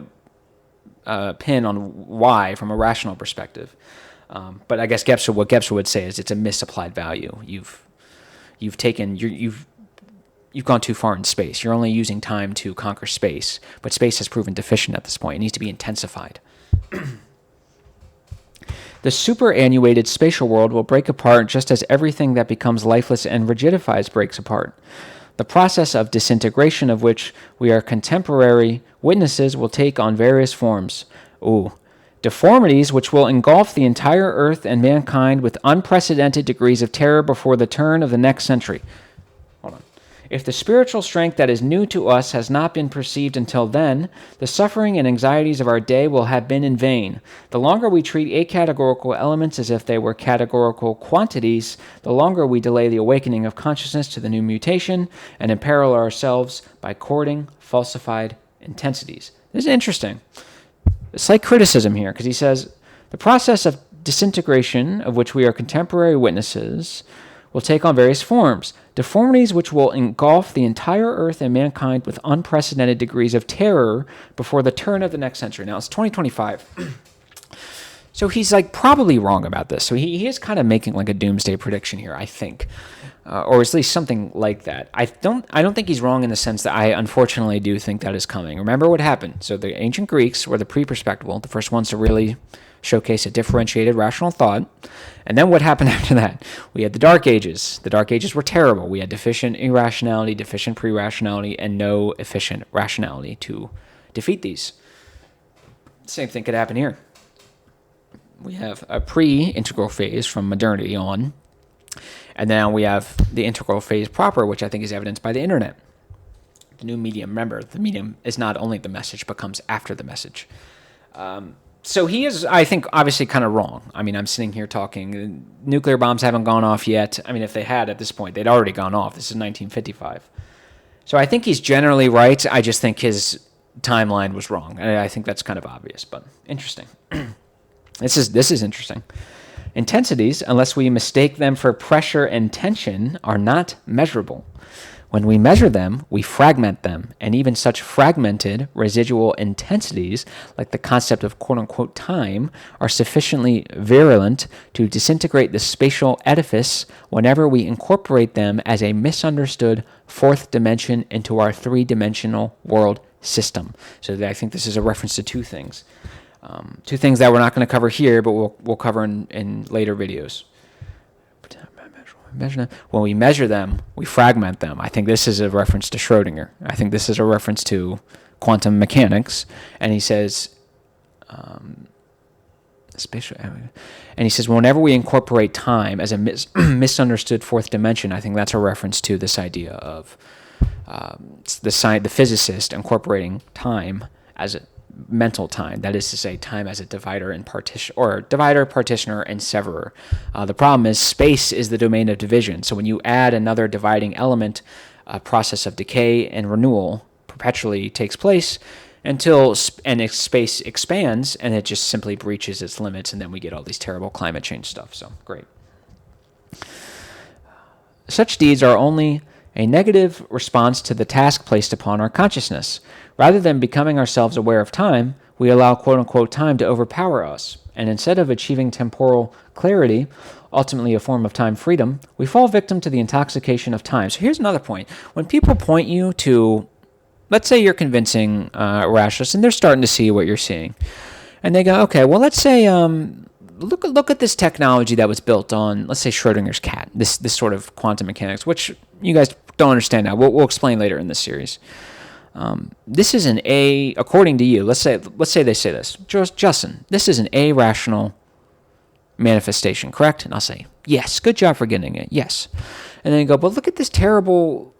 Speaker 1: a pin on why from a rational perspective. But I guess what Gebser would say is it's a misapplied value. You've you've gone too far in space. You're only using time to conquer space, but space has proven deficient at this point. It needs to be intensified. The superannuated spatial world will break apart just as everything that becomes lifeless and rigidifies breaks apart. The process of disintegration of which we are contemporary witnesses will take on various forms. Deformities which will engulf the entire earth and mankind with unprecedented degrees of terror before the turn of the next century. Hold on. If the spiritual strength that is new to us has not been perceived until then, the suffering and anxieties of our day will have been in vain. The longer we treat acategorical elements as if they were categorical quantities, the longer we delay the awakening of consciousness to the new mutation and imperil ourselves by courting falsified intensities. This is interesting. A slight criticism here, because he says, the process of disintegration of which we are contemporary witnesses will take on various forms. Deformities which will engulf the entire earth and mankind with unprecedented degrees of terror before the turn of the next century. Now, it's 2025. So he's like probably wrong about this. So he is kind of making like a doomsday prediction here, I think. Or at least something like that. I don't think he's wrong in the sense that I unfortunately do think that is coming. Remember what happened. So the ancient Greeks were the pre-perspectival, the first ones to really showcase a differentiated rational thought. And then what happened after that? We had the Dark Ages. The Dark Ages were terrible. We had deficient irrationality, deficient pre-rationality, and no efficient rationality to defeat these. Same thing could happen here. We have a pre-integral phase from modernity on. And now we have the integral phase proper, which I think is evidenced by the internet. The new medium. Remember, the medium is not only the message, but comes after the message. So he is, I think, obviously kind of wrong. I mean, I'm sitting here talking. Nuclear bombs haven't gone off yet. I mean, if they had at this point, they'd already gone off. This is 1955. So I think he's generally right. I just think his timeline was wrong. And I think that's kind of obvious, but interesting. This is interesting. Intensities, unless we mistake them for pressure and tension, are not measurable. When we measure them, we fragment them, and even such fragmented residual intensities, like the concept of quote-unquote time, are sufficiently virulent to disintegrate the spatial edifice whenever we incorporate them as a misunderstood fourth dimension into our three-dimensional world system. So I think this is a reference to two things. Two things that we're not going to cover here, but we'll cover in later videos. When we measure them, we fragment them. I think this is a reference to Schrodinger. I think this is a reference to quantum mechanics. And he says, whenever we incorporate time as a misunderstood fourth dimension, I think that's a reference to this idea of the physicist incorporating time as a mental time, that is to say, time as a divider and partition, or divider, partitioner, and severer. The problem is space is the domain of division. So when you add another dividing element, a process of decay and renewal perpetually takes place until space expands and it just simply breaches its limits, and then we get all these terrible climate change stuff. So great. Such deeds are only a negative response to the task placed upon our consciousness. Rather than becoming ourselves aware of time, we allow quote-unquote time to overpower us, and instead of achieving temporal clarity, ultimately a form of time freedom, we fall victim to the intoxication of time. So here's another point. When people point you to, let's say you're convincing a rationalist, and they're starting to see what you're seeing, and they go, okay, well, let's say, look at this technology that was built on, let's say, Schrodinger's cat, this sort of quantum mechanics, which you guys don't understand now. We'll explain later in this series. This is an according to you, let's say they say this, Justin, this is an rational manifestation, correct? And I'll say, yes, good job for getting it, yes. And then you go, but look at this terrible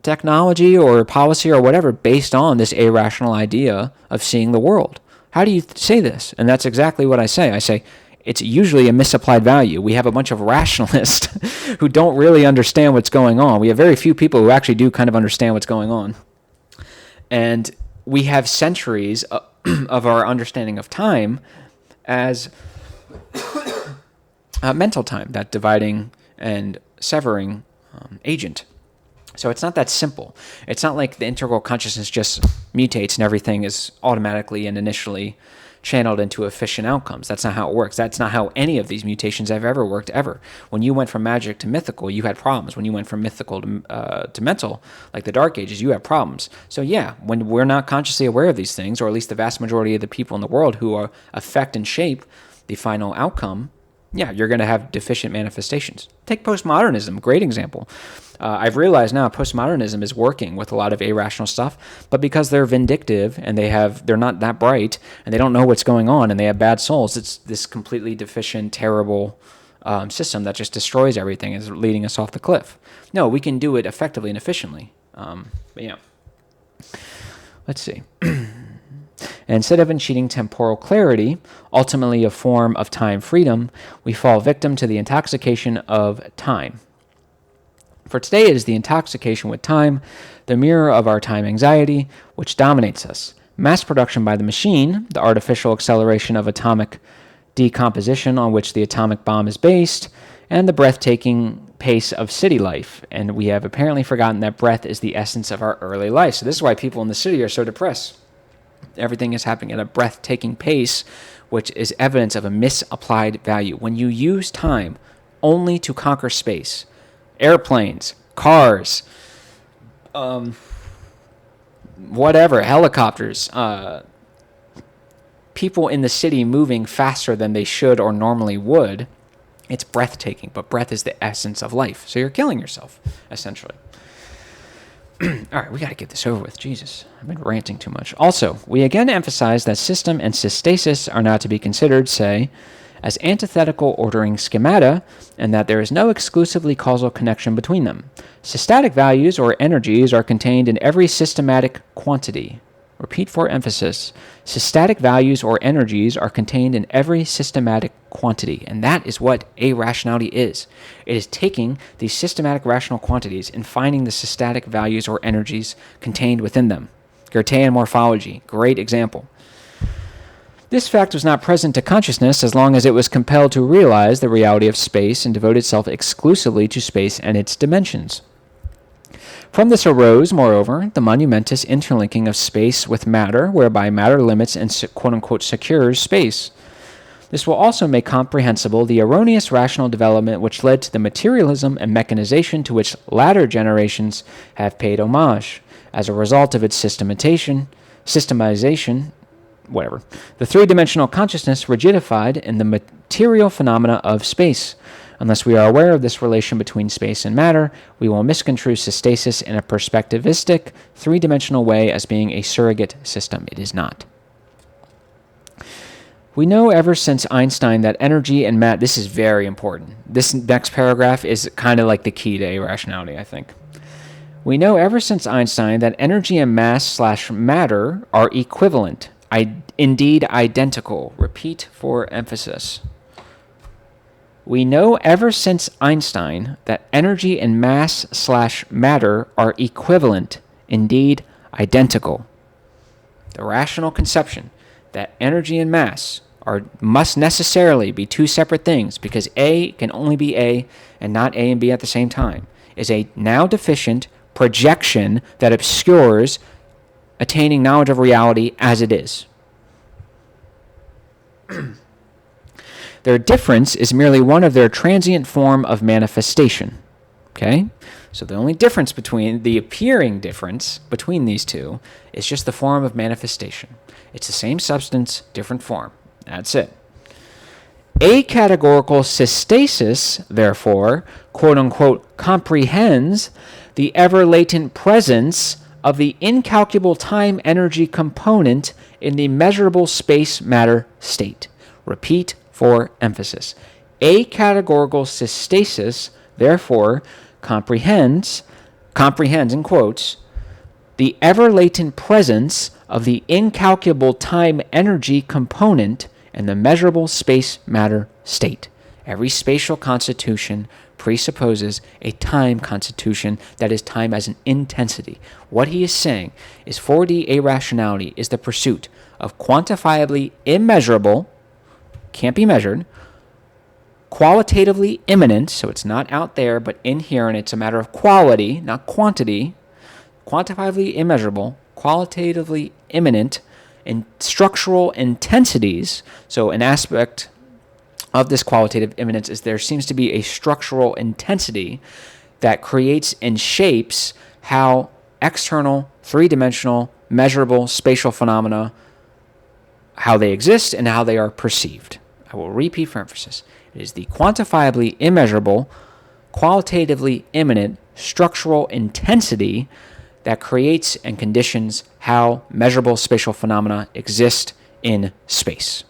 Speaker 1: technology or policy or whatever based on this irrational idea of seeing the world. How do you say this? And that's exactly what I say. I say, it's usually a misapplied value. We have a bunch of rationalists who don't really understand what's going on. We have very few people who actually do kind of understand what's going on. And we have centuries of our understanding of time as mental time, that dividing and severing agent. So it's not that simple. It's not like the integral consciousness just mutates and everything is automatically and initially channeled into efficient outcomes. That's not how it works. That's not how any of these mutations have ever worked, ever. When you went from magic to mythical, you had problems. When you went from mythical to mental, like the Dark Ages, you have problems. So yeah, when we're not consciously aware of these things, or at least the vast majority of the people in the world who affect and shape the final outcome, yeah, you're going to have deficient manifestations. Take postmodernism, great example. I've realized now postmodernism is working with a lot of irrational stuff, but because they're vindictive and they're not that bright and they don't know what's going on and they have bad souls, it's this completely deficient, terrible system that just destroys everything and is leading us off the cliff. No, we can do it effectively and efficiently. But yeah. Let's see. Instead of achieving temporal clarity, ultimately a form of time freedom, we fall victim to the intoxication of time. For today, it is the intoxication with time, the mirror of our time anxiety, which dominates us. Mass production by the machine, the artificial acceleration of atomic decomposition on which the atomic bomb is based, and the breathtaking pace of city life. And we have apparently forgotten that breath is the essence of our early life. So this is why people in the city are so depressed. Everything is happening at a breathtaking pace, which is evidence of a misapplied value. When you use time only to conquer space, airplanes, cars, whatever, helicopters, people in the city moving faster than they should or normally would, it's breathtaking. But breath is the essence of life. So you're killing yourself, essentially. All right, we got to get this over with. Jesus, I've been ranting too much. Also, we again emphasize that system and systasis are not to be considered, say, as antithetical ordering schemata, and that there is no exclusively causal connection between them. Systatic values or energies are contained in every systematic quantity. Repeat for emphasis. Systatic values or energies are contained in every systematic quantity, and that is what irrationality is. It is taking these systematic rational quantities and finding the systatic values or energies contained within them. Goethean morphology, great example. This fact was not present to consciousness as long as it was compelled to realize the reality of space and devote itself exclusively to space and its dimensions. From this arose, moreover, the monumentous interlinking of space with matter, whereby matter limits and quote-unquote secures space. This will also make comprehensible the erroneous rational development which led to the materialism and mechanization to which latter generations have paid homage, as a result of its systemization, whatever. The three-dimensional consciousness rigidified in the material phenomena of space. Unless we are aware of this relation between space and matter, we will misconstrue systasis in a perspectivistic, three-dimensional way as being a surrogate system. It is not. We know ever since Einstein that energy and matter... This is very important. This next paragraph is kind of like the key to irrationality, I think. We know ever since Einstein that energy and mass/matter are equivalent, indeed identical. Repeat for emphasis. We know ever since Einstein that energy and mass/matter are equivalent, indeed identical. The rational conception that energy and mass must necessarily be two separate things because A can only be A and not A and B at the same time is a now deficient projection that obscures attaining knowledge of reality as it is. Their difference is merely one of their transient form of manifestation. Okay? So the only difference between the appearing difference between these two is just the form of manifestation. It's the same substance, different form. That's it. Acategorical systasis, therefore, quote-unquote, comprehends the ever-latent presence of the incalculable time-energy component in the measurable space-matter state. Repeat for emphasis. Acategorical systasis, therefore, comprehends in quotes, the ever-latent presence of the incalculable time-energy component in the measurable space-matter state. Every spatial constitution presupposes a time constitution that is time as an intensity. What he is saying is 4D irrationality is the pursuit of quantifiably immeasurable, can't be measured, qualitatively immanent, so it's not out there but in here and it's a matter of quality, not quantity, quantifiably immeasurable, qualitatively immanent, in structural intensities. So an aspect of this qualitative immanence is there seems to be a structural intensity that creates and shapes how external, three-dimensional, measurable spatial phenomena, how they exist and how they are perceived. I will repeat for emphasis. It is the quantifiably immeasurable, qualitatively immanent structural intensity that creates and conditions how measurable spatial phenomena exist in space.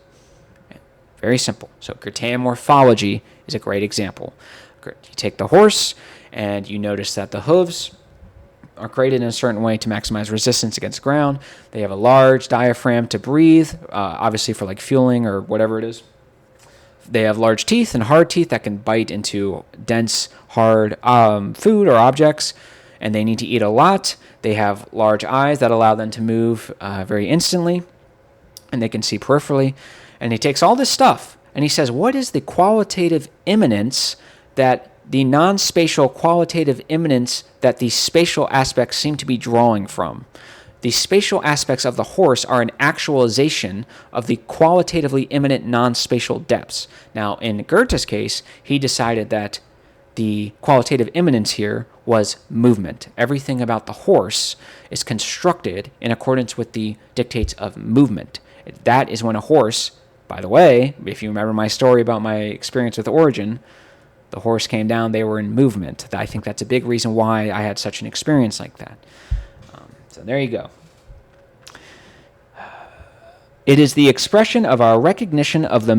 Speaker 1: Very simple. So Goethean morphology is a great example. You take the horse and you notice that the hooves are created in a certain way to maximize resistance against ground. They have a large diaphragm to breathe, obviously for like fueling or whatever it is. They have large teeth and hard teeth that can bite into dense, hard food or objects, and they need to eat a lot. They have large eyes that allow them to move very instantly, and they can see peripherally. And he takes all this stuff, and he says, what is the qualitative immanence that the non-spatial qualitative immanence that these spatial aspects seem to be drawing from? The spatial aspects of the horse are an actualization of the qualitatively immanent non-spatial depths. Now, in Goethe's case, he decided that the qualitative immanence here was movement. Everything about the horse is constructed in accordance with the dictates of movement. That is when a horse, by the way, if you remember my story about my experience with Origin, the horse came down, they were in movement. I think that's a big reason why I had such an experience like that. So there you go. It is the expression of our recognition of the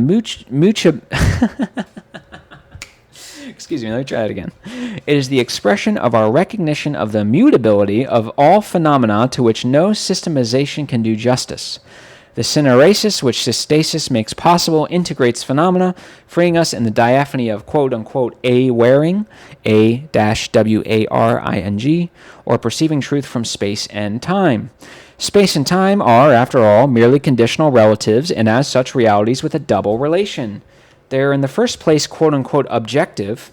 Speaker 1: Excuse me, let me try it again. It is the expression of our recognition of the mutability of all phenomena to which no systematization can do justice. The syneresis which systasis makes possible integrates phenomena, freeing us in the diaphany of quote-unquote a-waring, A-W-A-R-I-N-G, or perceiving truth from space and time. Space and time are, after all, merely conditional relatives, and as such realities with a double relation. They are in the first place quote-unquote objective,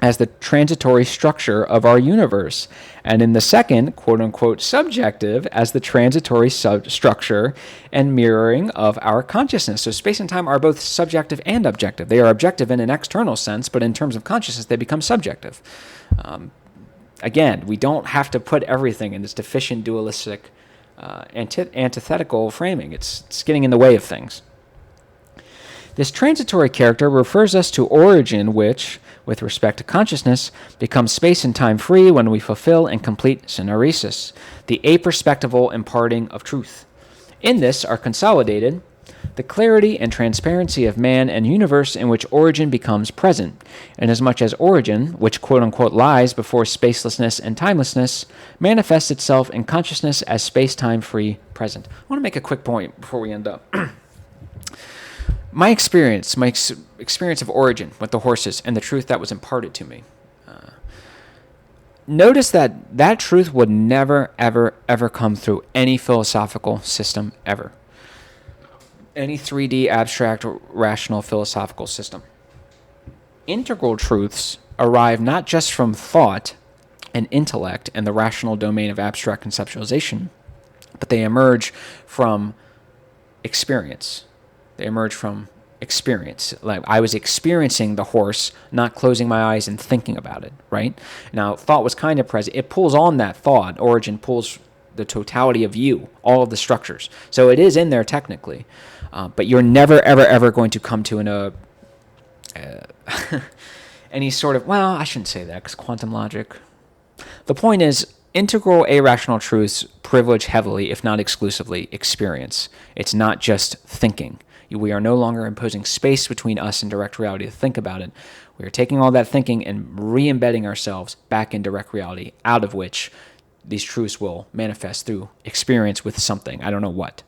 Speaker 1: as the transitory structure of our universe, and in the second, quote-unquote subjective, as the transitory structure and mirroring of our consciousness. So space and time are both subjective and objective. They are objective in an external sense, but in terms of consciousness, they become subjective. Again, we don't have to put everything in this deficient, dualistic, antithetical framing. It's getting in the way of things. This transitory character refers us to origin, which, with respect to consciousness, becomes space and time free when we fulfill and complete syneresis, the aperspectival imparting of truth. In this are consolidated the clarity and transparency of man and universe in which origin becomes present, inasmuch as origin, which quote-unquote lies before spacelessness and timelessness, manifests itself in consciousness as space-time free present. I want to make a quick point before we end up. My experience of origin with the horses and the truth that was imparted to me. Notice that truth would never, ever, ever come through any philosophical system ever. Any 3D abstract or rational philosophical system. Integral truths arrive not just from thought and intellect and the rational domain of abstract conceptualization, but they emerge from experience. They emerge from experience. Like I was experiencing the horse, not closing my eyes and thinking about it, right? Now, thought was kind of present. It pulls on that thought. Origin pulls the totality of you, all of the structures. So it is in there technically. But you're never, ever, ever going to come to any sort of, well, I shouldn't say that because quantum logic. The point is, integral irrational truths privilege heavily, if not exclusively, experience. It's not just thinking. We are no longer imposing space between us and direct reality to think about it. We are taking all that thinking and re-embedding ourselves back in direct reality, out of which these truths will manifest through experience with something. I don't know what.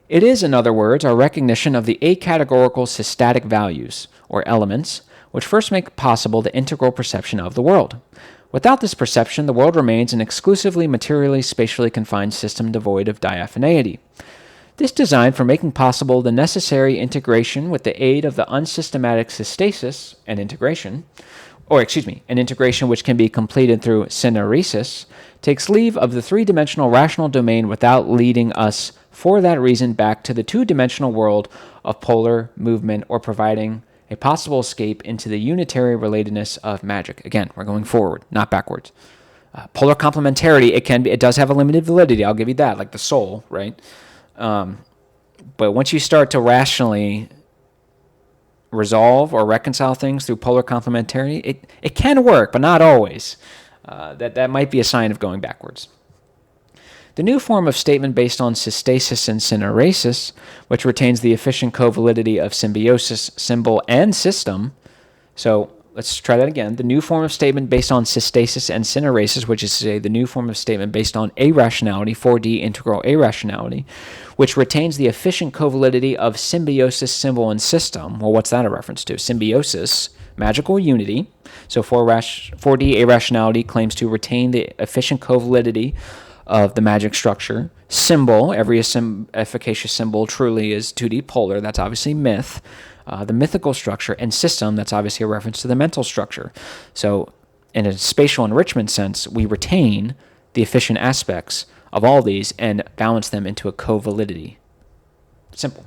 Speaker 1: It is, in other words, our recognition of the acategorical systatic values, or elements, which first make possible the integral perception of the world. Without this perception, the world remains an exclusively materially, spatially confined system devoid of diaphaneity. This design for making possible the necessary integration with the aid of the unsystematic systasis and integration or excuse me, an integration which can be completed through syneresis, takes leave of the three-dimensional rational domain without leading us, for that reason, back to the two-dimensional world of polar movement or providing a possible escape into the unitary relatedness of magic. Again, we're going forward, not backwards. Polar complementarity, it does have a limited validity. I'll give you that, like the soul, right? But once you start to rationally resolve or reconcile things through polar complementarity, it can work, but not always. That might be a sign of going backwards. The new form of statement based on systasis and syneresis, which retains the efficient covalidity of symbiosis, symbol, and system. So let's try that again. The new form of statement based on systasis and syneresis, which is to say the new form of statement based on irrationality, 4D integral irrationality, which retains the efficient covalidity of symbiosis, symbol, and system. Well, what's that a reference to? Symbiosis, magical unity. So 4D irrationality claims to retain the efficient covalidity of the magic structure. Symbol, every efficacious symbol truly is 2D polar. That's obviously myth. The mythical structure, and system, that's obviously a reference to the mental structure. So in a spatial enrichment sense, we retain the efficient aspects of all these and balance them into a covalidity. Simple.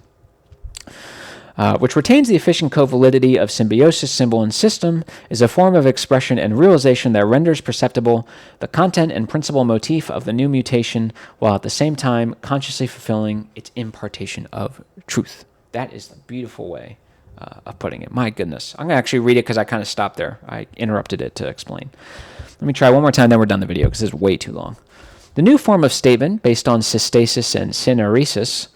Speaker 1: Which retains the efficient covalidity of symbiosis, symbol, and system, is a form of expression and realization that renders perceptible the content and principal motif of the new mutation, while at the same time consciously fulfilling its impartation of truth. That is a beautiful way of putting it. My goodness. I'm going to actually read it because I kind of stopped there. I interrupted it to explain. Let me try one more time, then we're done the video because this is way too long. The new form of statement, based on systasis and syneresis,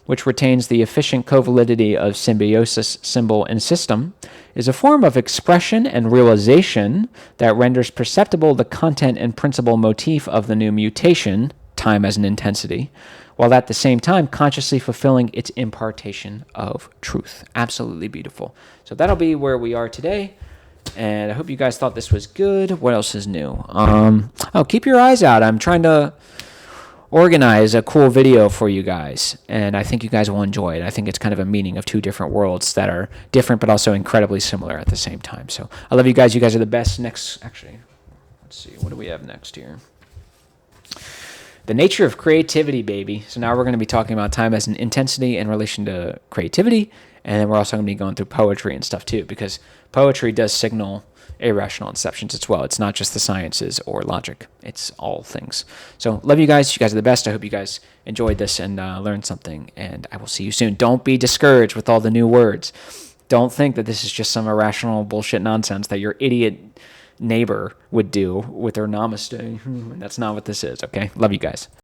Speaker 1: which retains the efficient covalidity of symbiosis, symbol, and system, is a form of expression and realization that renders perceptible the content and principal motif of the new mutation, time as an intensity, while at the same time consciously fulfilling its impartation of truth. Absolutely beautiful. So that'll be where we are today, and I hope you guys thought this was good. What else is new? Keep your eyes out. I'm trying to organize a cool video for you guys, and I think you guys will enjoy it. I think it's kind of a meeting of two different worlds that are different but also incredibly similar at the same time. So I love you guys. You guys are the best. Let's see, what do we have next here? The nature of creativity, baby. So now we're going to be talking about time as an intensity in relation to creativity, and then we're also going to be going through poetry and stuff too, because poetry does signal irrational inceptions as well. It's not just the sciences or logic. It's all things. So love you guys. You guys are the best. I hope you guys enjoyed this and learned something, and I will see you soon. Don't be discouraged with all the new words. Don't think that this is just some irrational bullshit nonsense that your idiot neighbor would do with their namaste. That's not what this is, okay? Love you guys.